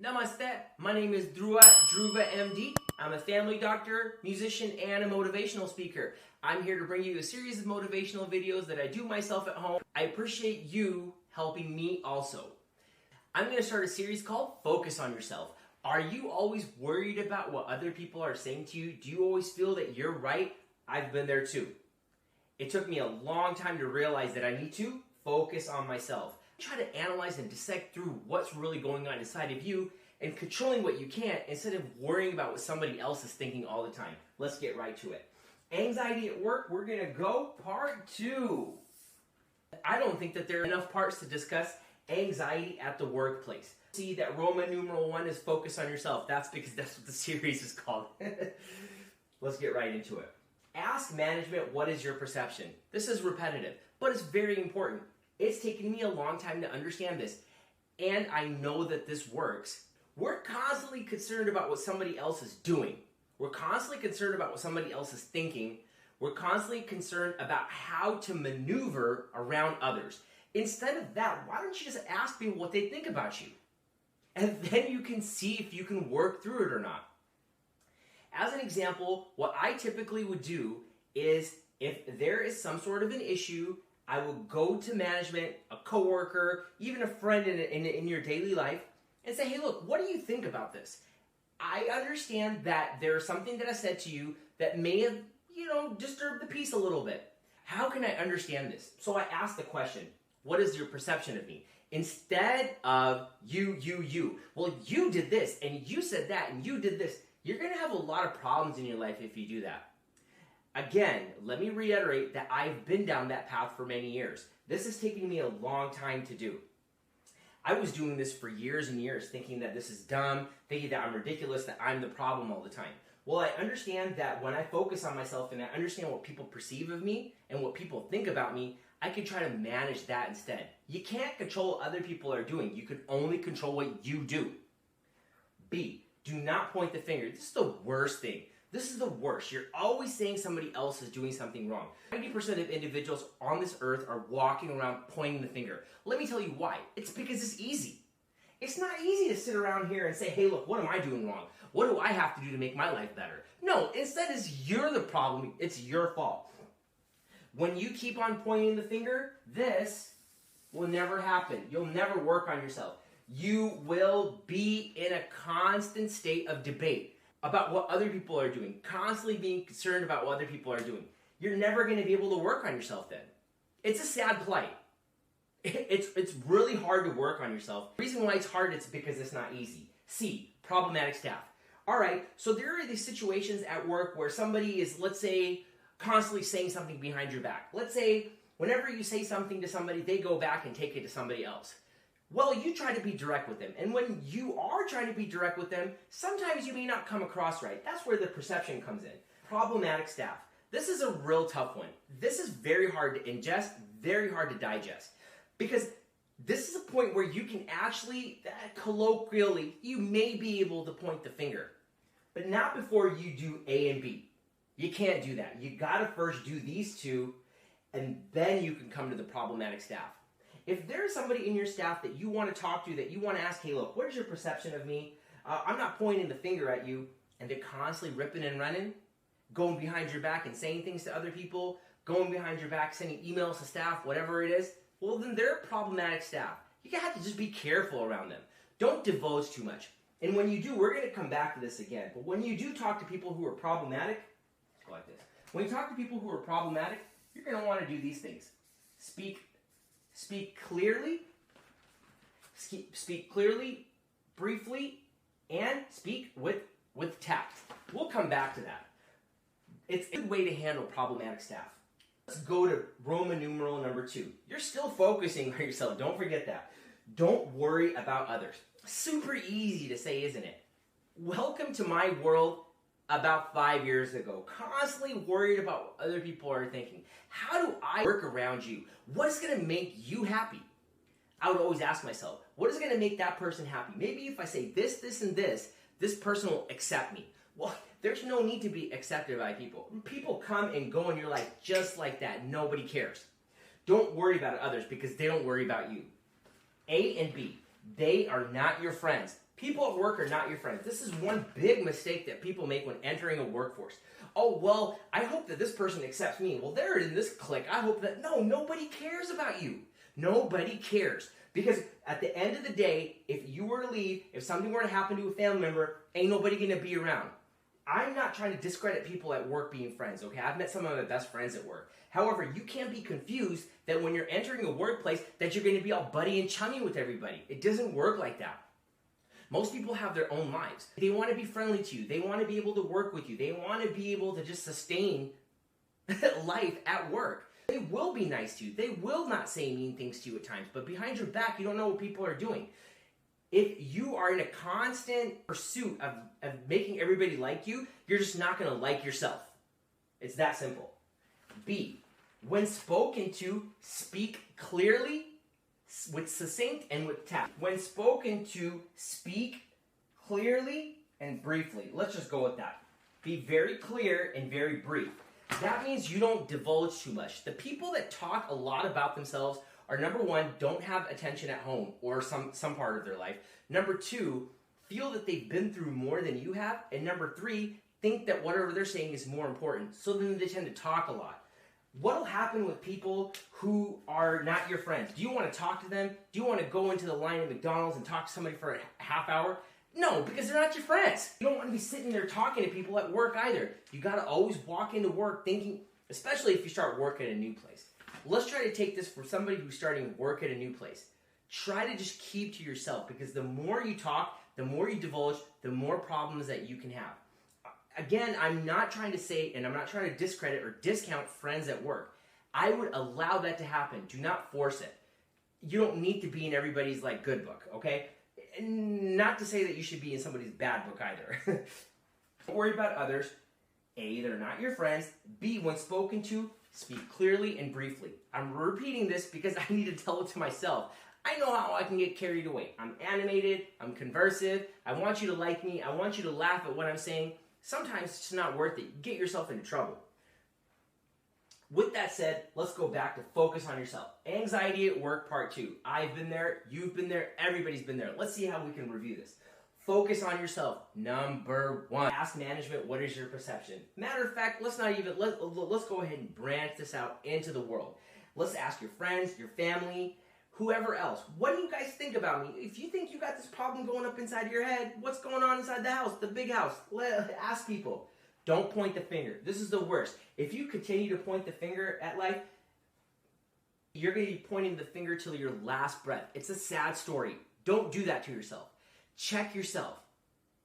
Namaste, my name is Dhruva M.D. I'm a family doctor, musician, and a motivational speaker. I'm here to bring you a series of motivational videos that I do myself at home. I appreciate you helping me also. I'm going to start a series called Focus on Yourself. Are you always worried about what other people are saying to you? Do you always feel that you're right? I've been there too. It took me a long time to realize that I need to focus on myself. Try to analyze and dissect through what's really going on inside of you and controlling what you can instead of worrying about what somebody else is thinking all the time. Let's get right to it. Anxiety at work, we're going to go part 2. I don't think that there are enough parts to discuss anxiety at the workplace. See that Roman numeral 1 is focus on yourself. That's because that's what the series is called. Let's get right into it. Ask management, what is your perception? This is repetitive, but it's very important. It's taken me a long time to understand this, and I know that this works. We're constantly concerned about what somebody else is doing. We're constantly concerned about what somebody else is thinking. We're constantly concerned about how to maneuver around others. Instead of that, why don't you just ask people what they think about you? And then you can see if you can work through it or not. As an example, what I typically would do is if there is some sort of an issue, I will go to management, a coworker, even a friend in your daily life, and say, hey, look, what do you think about this? I understand that there's something that I said to you that may have, disturbed the peace a little bit. How can I understand this? So I ask the question, what is your perception of me? Instead of you. Well, you did this, and you said that, and you did this. You're going to have a lot of problems in your life if you do that. Again, let me reiterate that I've been down that path for many years. This has taken me a long time to do. I was doing this for years and years, thinking that this is dumb, thinking that I'm ridiculous, that I'm the problem all the time. Well, I understand that when I focus on myself and I understand what people perceive of me and what people think about me, I can try to manage that instead. You can't control what other people are doing. You can only control what you do. B, do not point the finger. This is the worst thing. This is the worst. You're always saying somebody else is doing something wrong. 90% of individuals on this earth are walking around pointing the finger. Let me tell you why. It's because it's easy. It's not easy to sit around here and say, hey, look, what am I doing wrong? What do I have to do to make my life better? No, instead it's you're the problem. It's your fault. When you keep on pointing the finger, this will never happen. You'll never work on yourself. You will be in a constant state of debate about what other people are doing, constantly being concerned about what other people are doing. You're never going to be able to work on yourself then. It's a sad plight. It's really hard to work on yourself. The reason why it's hard is because it's not easy. C, problematic staff. All right, so there are these situations at work where somebody is, let's say, constantly saying something behind your back. Let's say whenever you say something to somebody, they go back and take it to somebody else. Well, you try to be direct with them. And when you are trying to be direct with them, sometimes you may not come across right. That's where the perception comes in. Problematic staff. This is a real tough one. This is very hard to ingest, very hard to digest. Because this is a point where you can actually, colloquially, you may be able to point the finger. But not before you do A and B. You can't do that. You gotta first do these two, and then you can come to the problematic staff. If there's somebody in your staff that you want to talk to, that you want to ask, hey, look, what is your perception of me? I'm not pointing the finger at you, and they're constantly ripping and running, going behind your back and saying things to other people, going behind your back, sending emails to staff, whatever it is, well, then they're problematic staff. You have to just be careful around them. Don't divulge too much. And when you do, we're going to come back to this again, but when you do talk to people who are problematic, go like this. When you talk to people who are problematic, you're going to want to do these things. Speak clearly, briefly, and speak with tact. We'll come back to that. It's a good way to handle problematic staff. Let's go to Roman numeral number 2. You're still focusing on yourself. Don't forget that. Don't worry about others. Super easy to say, isn't it? Welcome to my world about 5 years ago. Constantly worried about what other people are thinking. How do I work around you? What is going to make you happy? I would always ask myself, what is going to make that person happy? Maybe if I say this, this, and this person will accept me. Well, there's no need to be accepted by people. People come and go in your life just like that. Nobody cares. Don't worry about others because they don't worry about you. A and B. They are not your friends. People at work are not your friends. This is one big mistake that people make when entering a workforce. Oh, well, I hope that this person accepts me. Well, they're in this clique. I hope that... No, nobody cares about you. Nobody cares. Because at the end of the day, if you were to leave, if something were to happen to a family member, ain't nobody going to be around. I'm not trying to discredit people at work being friends, okay? I've met some of my best friends at work. However, you can't be confused that when you're entering a workplace that you're going to be all buddy and chummy with everybody. It doesn't work like that. Most people have their own lives. They want to be friendly to you. They want to be able to work with you. They want to be able to just sustain life at work. They will be nice to you. They will not say mean things to you at times. But behind your back, you don't know what people are doing. If you are in a constant pursuit of making everybody like you, you're just not going to like yourself. It's that simple. B, when spoken to, speak clearly, with succinct and with tact. When spoken to, speak clearly and briefly. Let's just go with that. Be very clear and very brief. That means you don't divulge too much. The people that talk a lot about themselves are, number one, don't have attention at home or some part of their life. Number two, feel that they've been through more than you have. And number three, think that whatever they're saying is more important. So then they tend to talk a lot. What will happen with people who are not your friends? Do you want to talk to them? Do you want to go into the line at McDonald's and talk to somebody for a half hour? No, because they're not your friends. You don't want to be sitting there talking to people at work either. You got to always walk into work thinking, especially if you start work at a new place. Let's try to take this for somebody who's starting work at a new place. Try to just keep to yourself, because the more you talk, the more you divulge, the more problems that you can have. Again, I'm not trying to say, and I'm not trying to discredit or discount friends at work. I would allow that to happen. Do not force it. You don't need to be in everybody's good book, okay? And not to say that you should be in somebody's bad book either. Don't worry about others. A, they're not your friends. B, when spoken to, speak clearly and briefly. I'm repeating this because I need to tell it to myself. I know how I can get carried away. I'm animated. I'm conversive. I want you to like me. I want you to laugh at what I'm saying. Sometimes it's just not worth it. You get yourself into trouble. With that said, let's go back to focus on yourself. Anxiety at work, part 2. I've been there. You've been there. Everybody's been there. Let's see how we can review this. Focus on yourself. Number 1. Ask management, what is your perception? Matter of fact, let's go ahead and branch this out into the world. Let's ask your friends, your family, whoever else. What do you guys think about me? If you think you got this problem going up inside your head, what's going on inside the house, the big house? Ask people. Don't point the finger. This is the worst. If you continue to point the finger at life, you're going to be pointing the finger till your last breath. It's a sad story. Don't do that to yourself. Check yourself.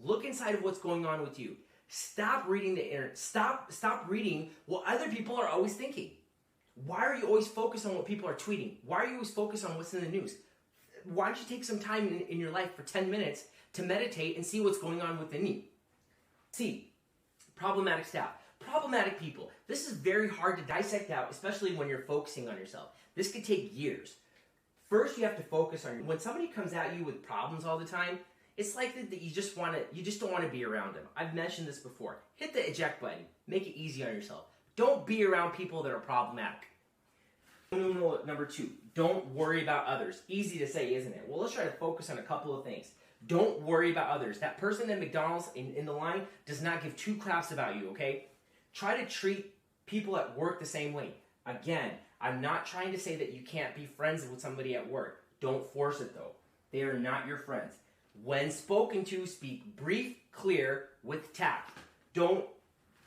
Look inside of what's going on with you. Stop reading the internet. Stop reading what other people are always thinking. Why are you always focused on what people are tweeting? Why are you always focused on what's in the news? Why don't you take some time in your life for 10 minutes to meditate and see what's going on within you? C, problematic staff. Problematic people. This is very hard to dissect out, especially when you're focusing on yourself. This could take years. First, you have to focus on when somebody comes at you with problems all the time. It's likely that you just don't want to be around them. I've mentioned this before. Hit the eject button. Make it easy on yourself. Don't be around people that are problematic. Number 2, don't worry about others. Easy to say, isn't it? Well, let's try to focus on a couple of things. Don't worry about others. That person at McDonald's in the line does not give 2 craps about you, okay? Try to treat people at work the same way. Again, I'm not trying to say that you can't be friends with somebody at work. Don't force it, though. They are not your friends. When spoken to, speak brief, clear, with tact. Don't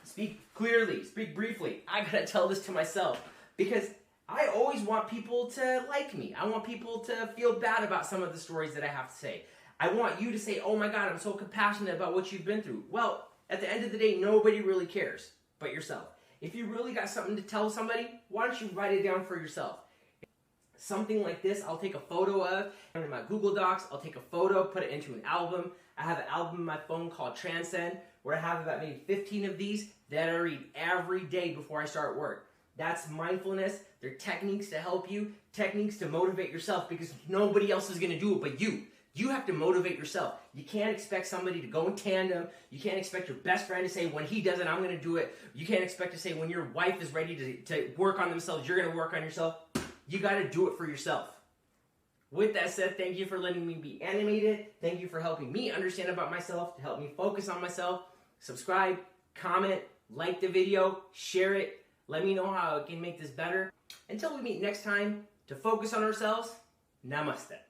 speak clearly, speak briefly. I gotta tell this to myself because I always want people to like me. I want people to feel bad about some of the stories that I have to say. I want you to say, oh my God, I'm so compassionate about what you've been through. Well, at the end of the day, nobody really cares but yourself. If you really got something to tell somebody, why don't you write it down for yourself? Something like this, I'll take a photo of in my Google Docs. I'll take a photo, put it into an album. I have an album on my phone called Transcend, where I have about maybe 15 of these that I read every day before I start work. That's mindfulness. They're techniques to help you, techniques to motivate yourself, because nobody else is going to do it but you. You have to motivate yourself. You can't expect somebody to go in tandem. You can't expect your best friend to say, when he does it, I'm going to do it. You can't expect to say, when your wife is ready to work on themselves, you're going to work on yourself. You got to do it for yourself. With that said, thank you for letting me be animated. Thank you for helping me understand about myself, to help me focus on myself. Subscribe, comment, like the video, share it. Let me know how I can make this better. Until we meet next time, to focus on ourselves, namaste.